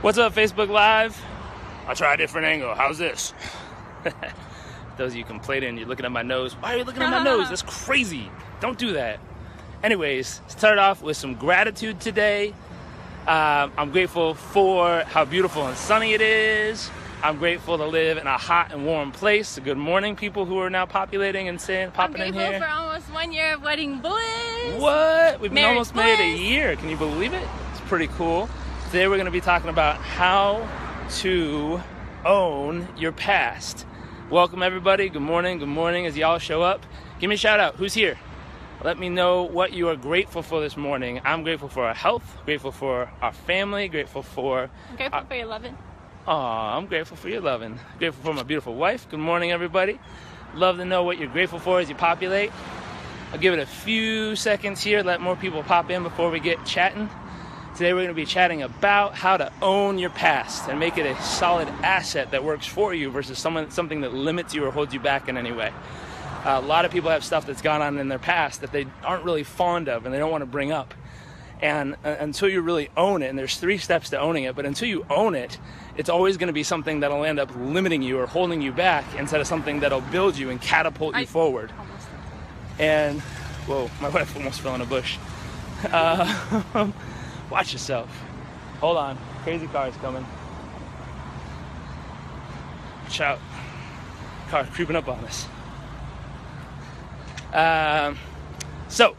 What's up, Facebook Live? I'll try a different angle. How's this? Those of you complaining, you're looking at my nose. Why are you looking at my nose? That's crazy. Don't do that. Anyways, start off with some gratitude today. I'm grateful for how beautiful and sunny it is. I'm grateful to live in a hot and warm place. Good morning, people who are now populating and popping in here. I'm grateful for almost 1 year of wedding bliss. What? We've Marriage almost made a year. Can you believe it? It's pretty cool. Today we're going to be talking about how to own your past. Welcome, everybody. Good morning. Good morning. As y'all show up, give me a shout out. Who's here? Let me know what you are grateful for this morning. I'm grateful for our health, grateful for our family, grateful for... I'm grateful for your loving. Aw, I'm grateful for your loving. Grateful for my beautiful wife. Good morning, everybody. Love to know what you're grateful for as you populate. I'll give it a few seconds here, let more people pop in before we get chatting. Today we're going to be chatting about how to own your past and make it a solid asset that works for you versus something that limits you or holds you back in any way. A lot of people have stuff that's gone on in their past that they aren't really fond of and they don't want to bring up. And until you really own it, and there's 3 steps to owning it, but until you own it, it's always going to be something that'll end up limiting you or holding you back instead of something that'll build you and catapult you forward. And, whoa, my wife almost fell in a bush. Watch yourself. Hold on. Crazy car is coming. Watch out. Car creeping up on us. So,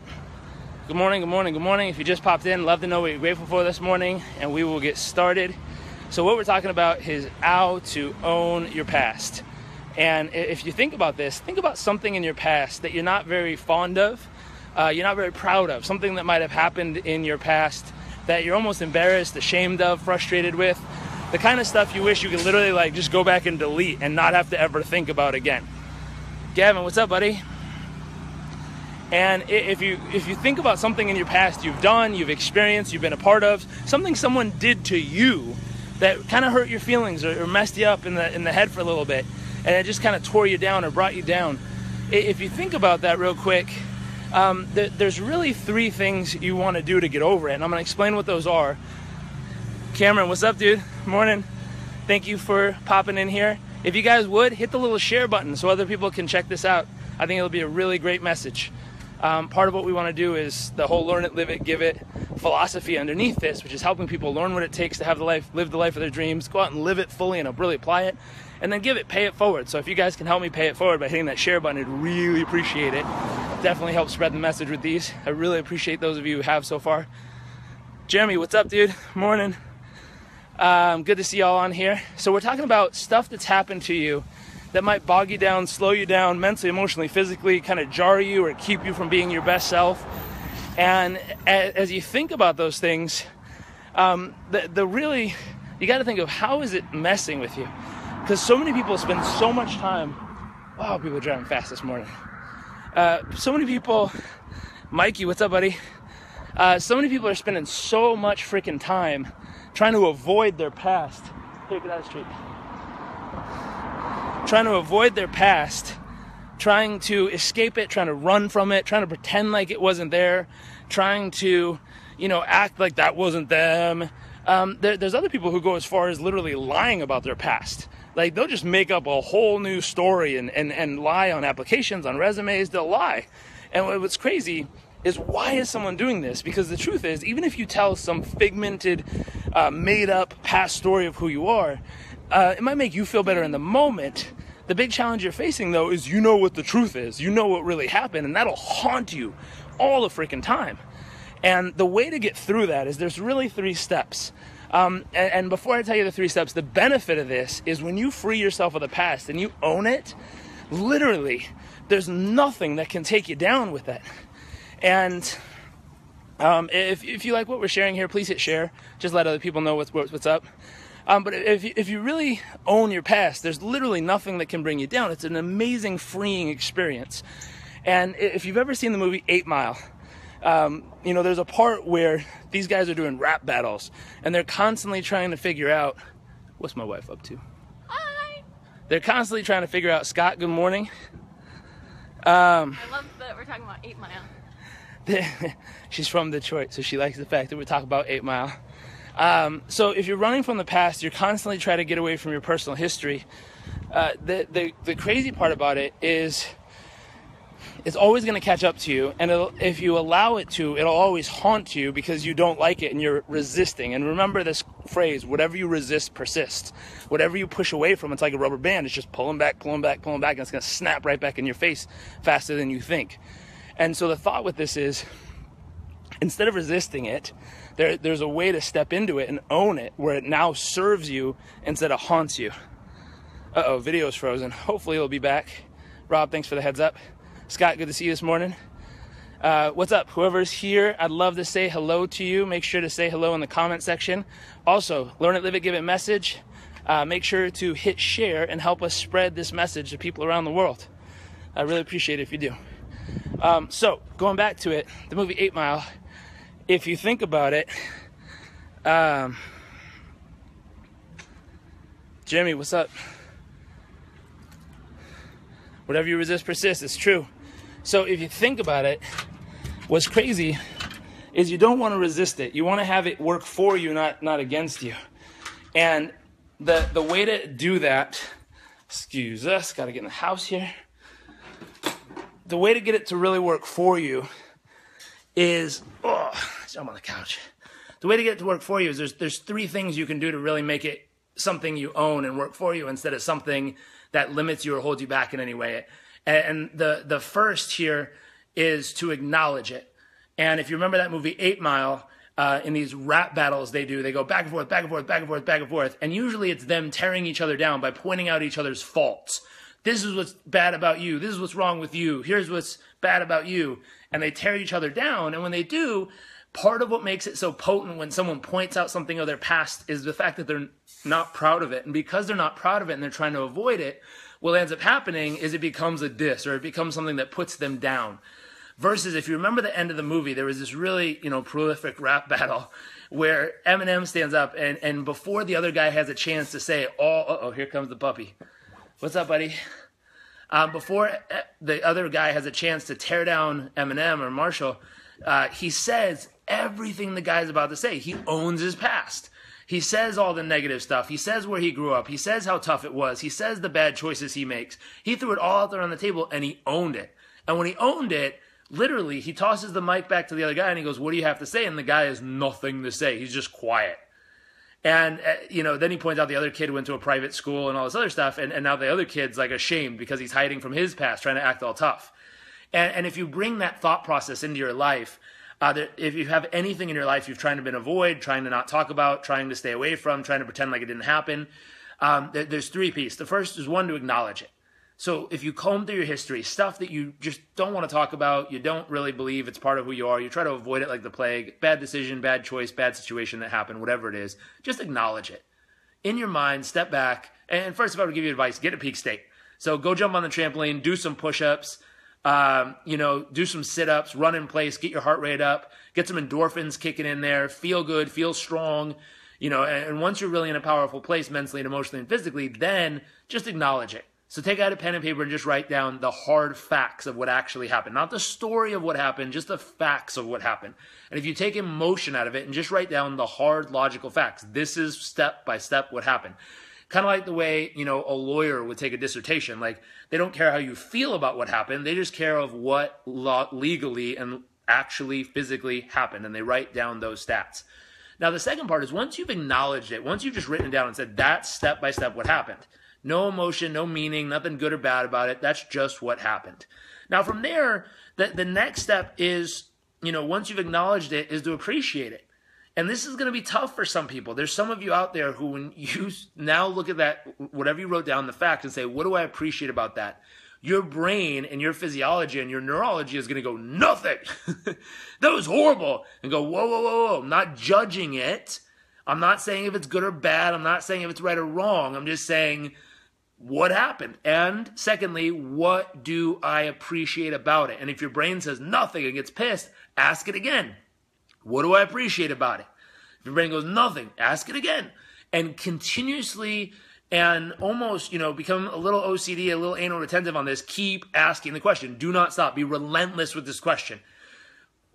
good morning, good morning, good morning. If you just popped in, love to know what you're grateful for this morning, and we will get started. So what we're talking about is how to own your past. And if you think about this, think about something in your past that you're not very fond of, you're not very proud of, something that might have happened in your past that you're almost embarrassed, ashamed of, frustrated with, the kind of stuff you wish you could literally just go back and delete and not have to ever think about again. Gavin, what's up, buddy? And if you think about something in your past you've done, you've experienced, you've been a part of, something someone did to you that kind of hurt your feelings or messed you up in the head for a little bit, and it just kind of tore you down or brought you down. If you think about that real quick, there's really 3 things you want to do to get over it, and I'm going to explain what those are. Cameron, what's up, dude? Morning. Thank you for popping in here. If you guys would, hit the little share button so other people can check this out. I think it'll be a really great message. Part of what we want to do is the whole learn it, live it, give it philosophy underneath this, which is helping people learn what it takes to have live the life of their dreams, go out and live it fully and really apply it, and then give it, pay it forward. So if you guys can help me pay it forward by hitting that share button, I'd really appreciate it. Definitely help spread the message with these. I really appreciate those of you who have so far. Jeremy, what's up, dude? Morning. Good to see y'all on here. So we're talking about stuff that's happened to you that might bog you down, slow you down, mentally, emotionally, physically, kind of jar you or keep you from being your best self. And as you think about those things, you got to think of how is it messing with you? Because so many people spend so much time. Wow, people are driving fast this morning. So many people, Mikey, what's up, buddy? So many people are spending so much freaking time trying to avoid their past. Here, get out of the street. Trying to avoid their past, trying to escape it, trying to run from it, trying to pretend like it wasn't there, trying to, act like that wasn't them. There's other people who go as far as literally lying about their past. Like, they'll just make up a whole new story and lie on applications, on resumes, they'll lie. And what's crazy is, why is someone doing this? Because the truth is, even if you tell some figmented, made-up past story of who you are, it might make you feel better in the moment. The big challenge you're facing, though, is you know what the truth is. You know what really happened, and that'll haunt you all the freaking time. And the way to get through that is there's really 3 steps. And before I tell you the 3 steps, the benefit of this is when you free yourself of the past and you own it, literally, there's nothing that can take you down with it. And if you like what we're sharing here, please hit share. Just let other people know what's up. But if you really own your past, there's literally nothing that can bring you down. It's an amazing, freeing experience. And if you've ever seen the movie 8 Mile, there's a part where these guys are doing rap battles, and they're constantly trying to figure out, what's my wife up to? Hi. They're constantly trying to figure out, Scott, good morning. I love that we're talking about 8 Mile. She's from Detroit, so she likes the fact that we're talking about 8 Mile. So if you're running from the past, you're constantly trying to get away from your personal history. The crazy part about it is it's always going to catch up to you, and if you allow it to, it'll always haunt you because you don't like it and you're resisting. And remember this phrase, whatever you resist persists. Whatever you push away from, it's like a rubber band. It's just pulling back, and it's going to snap right back in your face faster than you think. And so the thought with this is, instead of resisting it, there's a way to step into it and own it where it now serves you instead of haunts you. Uh-oh, video's frozen. Hopefully it'll be back. Rob, thanks for the heads up. Scott, good to see you this morning. What's up? Whoever's here, I'd love to say hello to you. Make sure to say hello in the comment section. Also, Learn It, Live It, Give It message. Make sure to hit share and help us spread this message to people around the world. I really appreciate it if you do. So, going back to it, the movie 8 Mile, if you think about it, Jimmy, what's up? Whatever you resist persists, it's true. So if you think about it, what's crazy is you don't want to resist it. You want to have it work for you, not against you. And the way to do that, excuse us, got to get in the house here. The way to get it to really work for you is, jump on the couch. The way to get it to work for you is there's 3 things you can do to really make it something you own and work for you instead of something that limits you or holds you back in any way. And the first here is to acknowledge it. And if you remember that movie 8 Mile, in these rap battles they go back and forth, back and forth, back and forth, back and forth. And usually it's them tearing each other down by pointing out each other's faults. This is what's bad about you. This is what's wrong with you. Here's what's bad about you. And they tear each other down. And when they do, part of what makes it so potent when someone points out something of their past is the fact that they're not proud of it. And because they're not proud of it and they're trying to avoid it, what ends up happening is it becomes a diss, or it becomes something that puts them down. Versus if you remember the end of the movie, there was this really, prolific rap battle where Eminem stands up and before the other guy has a chance to say, here comes the puppy. What's up, buddy? Before the other guy has a chance to tear down Eminem or Marshall, he says everything the guy's about to say. He owns his past. He says all the negative stuff. He says where he grew up. He says how tough it was. He says the bad choices he makes. He threw it all out there on the table and he owned it. And when he owned it, literally, he tosses the mic back to the other guy and he goes, "What do you have to say?" And the guy has nothing to say. He's just quiet. And, then he points out the other kid went to a private school and all this other stuff. And now the other kid's like ashamed because he's hiding from his past, trying to act all tough. And if you bring that thought process into your life, if you have anything in your life you've trying to avoid, trying to not talk about, trying to stay away from, trying to pretend like it didn't happen, there's 3 pieces. The first is 1, to acknowledge it. So if you comb through your history, stuff that you just don't want to talk about, you don't really believe it's part of who you are, you try to avoid it like the plague, bad decision, bad choice, bad situation that happened, whatever it is, just acknowledge it. In your mind, step back, and first if I were to give you advice, get a peak state. So go jump on the trampoline, do some push-ups, do some sit-ups, run in place, get your heart rate up, get some endorphins kicking in there, feel good, feel strong, and once you're really in a powerful place mentally and emotionally and physically, then just acknowledge it. So take out a pen and paper and just write down the hard facts of what actually happened. Not the story of what happened, just the facts of what happened. And if you take emotion out of it and just write down the hard logical facts, this is step by step what happened. Kind of like the way, a lawyer would take a dissertation. Like, they don't care how you feel about what happened. They just care of what legally and actually physically happened. And they write down those stats. Now, the second part is once you've acknowledged it, once you've just written it down and said, that's step by step what happened. No emotion, no meaning, nothing good or bad about it. That's just what happened. Now, from there, the next step is, once you've acknowledged it, is to appreciate it. And this is going to be tough for some people. There's some of you out there who, when you now look at that, whatever you wrote down, the fact, and say, what do I appreciate about that? Your brain and your physiology and your neurology is going to go, nothing. That was horrible. And go, whoa, whoa, whoa, whoa. I'm not judging it. I'm not saying if it's good or bad. I'm not saying if it's right or wrong. I'm just saying what happened. And secondly, what do I appreciate about it? And if your brain says nothing and gets pissed, ask it again. What do I appreciate about it? If your brain goes nothing, ask it again. And continuously and almost, become a little OCD, a little anal retentive on this. Keep asking the question. Do not stop. Be relentless with this question.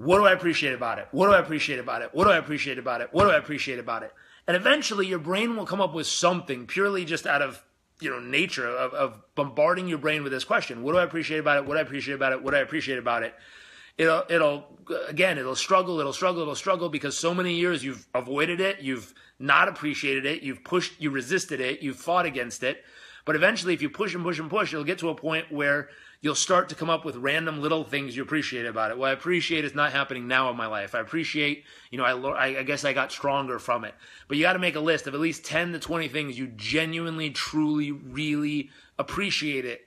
What do I appreciate about it? What do I appreciate about it? What do I appreciate about it? What do I appreciate about it? And eventually your brain will come up with something purely just out of, nature of bombarding your brain with this question. What do I appreciate about it? What do I appreciate about it? What do I appreciate about it? It'll struggle because so many years you've avoided it, you've not appreciated it, you resisted it, you've fought against it. But eventually, if you push and push and push, it'll get to a point where you'll start to come up with random little things you appreciate about it. What I appreciate is not happening now in my life. I appreciate, I guess I got stronger from it. But you got to make a list of at least 10 to 20 things you genuinely, truly, really appreciate about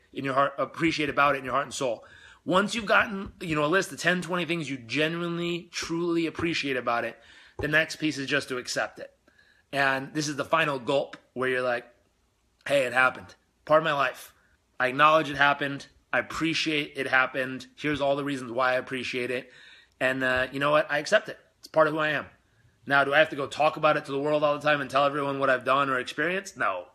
it in your heart and soul. Once you've gotten, a list of 10, 20 things you genuinely, truly appreciate about it, the next piece is just to accept it. And this is the final gulp where you're like, hey, it happened. Part of my life. I acknowledge it happened. I appreciate it happened. Here's all the reasons why I appreciate it. And you know what? I accept it. It's part of who I am. Now, do I have to go talk about it to the world all the time and tell everyone what I've done or experienced? No.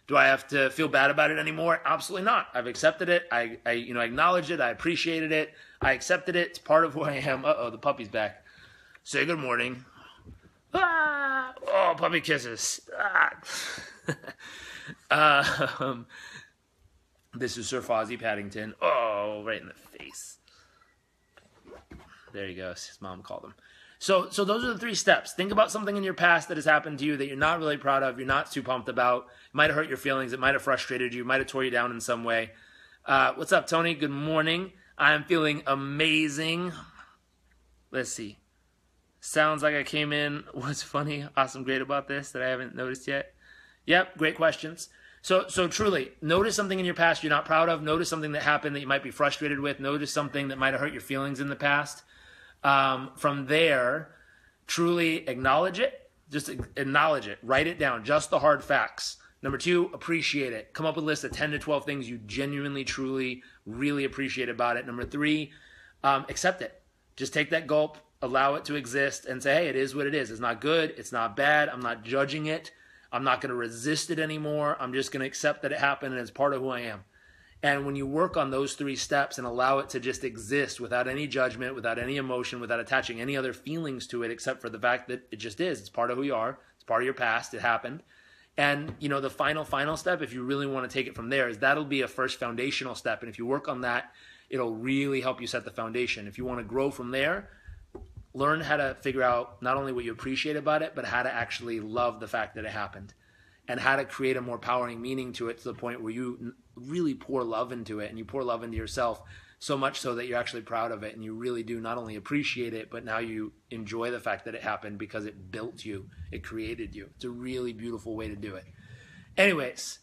Do I have to feel bad about it anymore? Absolutely not. I've accepted it. I acknowledged it. I appreciated it. I accepted it. It's part of who I am. Uh-oh, the puppy's back. Say good morning. Ah! Oh, puppy kisses. Ah. This is Sir Fozzie Paddington. Oh, right in the face. There he goes. His mom called him. So those are the 3 steps. Think about something in your past that has happened to you that you're not really proud of, you're not too pumped about. It might have hurt your feelings. It might have frustrated you. It might have tore you down in some way. What's up, Tony? Good morning. I'm feeling amazing. Let's see. Sounds like I came in. What's funny, awesome, great about this that I haven't noticed yet? Yep, great questions. So truly, notice something in your past you're not proud of. Notice something that happened that you might be frustrated with. Notice something that might have hurt your feelings in the past. From there, truly acknowledge it. Just acknowledge it. Write it down. Just the hard facts. Number 2, appreciate it. Come up with a list of 10 to 12 things you genuinely, truly, really appreciate about it. Number 3, accept it. Just take that gulp, allow it to exist, and say, hey, it is what it is. It's not good. It's not bad. I'm not judging it. I'm not going to resist it anymore. I'm just going to accept that it happened and it's part of who I am. And when you work on those 3 steps and allow it to just exist without any judgment, without any emotion, without attaching any other feelings to it except for the fact that it just is. It's part of who you are. It's part of your past. It happened. And, the final step, if you really want to take it from there, is that'll be a first foundational step. And if you work on that, it'll really help you set the foundation. If you want to grow from there, learn how to figure out not only what you appreciate about it, but how to actually love the fact that it happened and how to create a more powering meaning to it to the point where you really pour love into it and you pour love into yourself so much so that you're actually proud of it and you really do not only appreciate it, but now you enjoy the fact that it happened because it built you, it created you. It's a really beautiful way to do it. Anyways,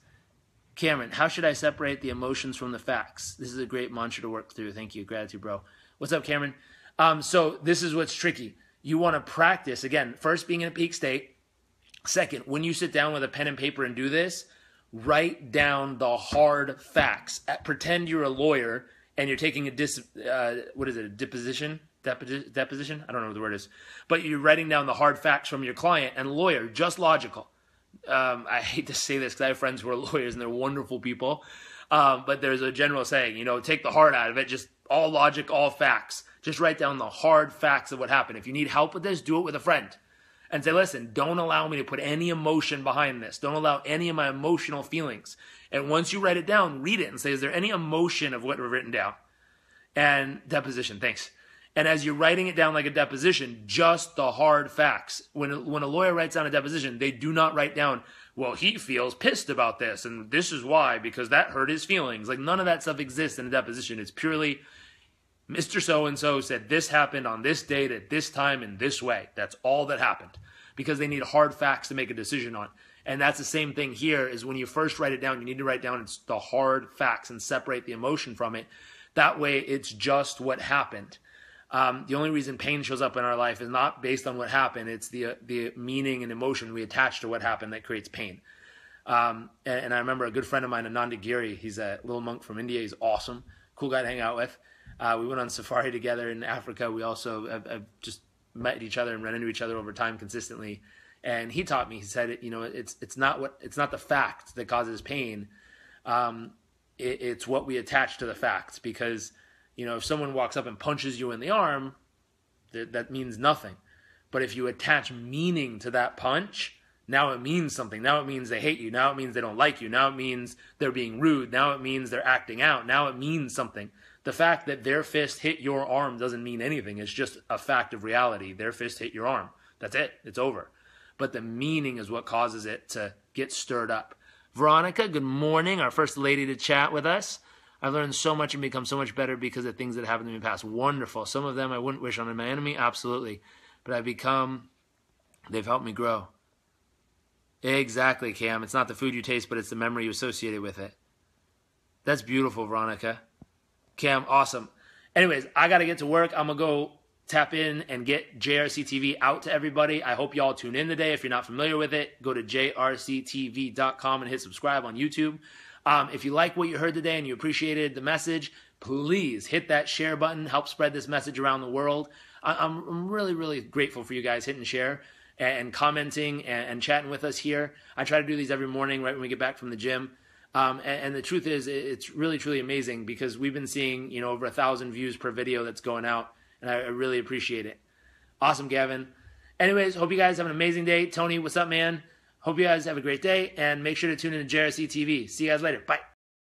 Cameron, how should I separate the emotions from the facts? This is a great mantra to work through. Thank you. Gratitude, bro. What's up, Cameron? So this is what's tricky. You want to practice, again, first being in a peak state. Second, when you sit down with a pen and paper and do this, write down the hard facts. Pretend you're a lawyer and you're taking a deposition? Deposition? I don't know what the word is. But you're writing down the hard facts from your client and lawyer, just logical. I hate to say this because I have friends who are lawyers and they're wonderful people. But there's a general saying, take the heart out of it, just all logic, all facts. Just write down the hard facts of what happened. If you need help with this, do it with a friend. And say, listen, don't allow me to put any emotion behind this. Don't allow any of my emotional feelings. And once you write it down, read it and say, is there any emotion of what we've written down? And deposition, thanks. And as you're writing it down like a deposition, just the hard facts. When a lawyer writes down a deposition, they do not write down, well, he feels pissed about this, and this is why, because that hurt his feelings. Like, none of that stuff exists in a deposition. It's purely, Mr. So-and-so said this happened on this date at this time in this way. That's all that happened because they need hard facts to make a decision on. And that's the same thing here is when you first write it down, you need to write down the hard facts and separate the emotion from it. That way it's just what happened. The only reason pain shows up in our life is not based on what happened. It's the meaning and emotion we attach to what happened that creates pain. And I remember a good friend of mine, Ananda Giri, he's a little monk from India. He's awesome. Cool guy to hang out with. We went on safari together in Africa. We also have just met each other and run into each other over time consistently. And he taught me, he said, it's not the fact that causes pain. It's what we attach to the fact. Because, if someone walks up and punches you in the arm, that means nothing. But if you attach meaning to that punch, now it means something. Now it means they hate you. Now it means they don't like you. Now it means they're being rude. Now it means they're acting out. Now it means something. The fact that their fist hit your arm doesn't mean anything. It's just a fact of reality. Their fist hit your arm. That's it. It's over. But the meaning is what causes it to get stirred up. Veronica, good morning. Our first lady to chat with us. I've learned so much and become so much better because of things that happened to me in the past. Wonderful. Some of them I wouldn't wish on my enemy. Absolutely. But they've helped me grow. Exactly, Cam. It's not the food you taste, but it's the memory you associated with it. That's beautiful, Veronica. Cam, awesome. Anyways, I got to get to work. I'm going to go tap in and get JRC TV out to everybody. I hope y'all tune in today. If you're not familiar with it, go to jrctv.com and hit subscribe on YouTube. If you like what you heard today and you appreciated the message, please hit that share button. Help spread this message around the world. I'm really, really grateful for you guys hitting share and commenting and chatting with us here. I try to do these every morning right when we get back from the gym. And the truth is, it's really, truly amazing because we've been seeing, over 1,000 views per video that's going out, and I really appreciate it. Awesome, Gavin. Anyways, hope you guys have an amazing day. Tony, what's up, man? Hope you guys have a great day, and make sure to tune in to JRC TV. See you guys later. Bye.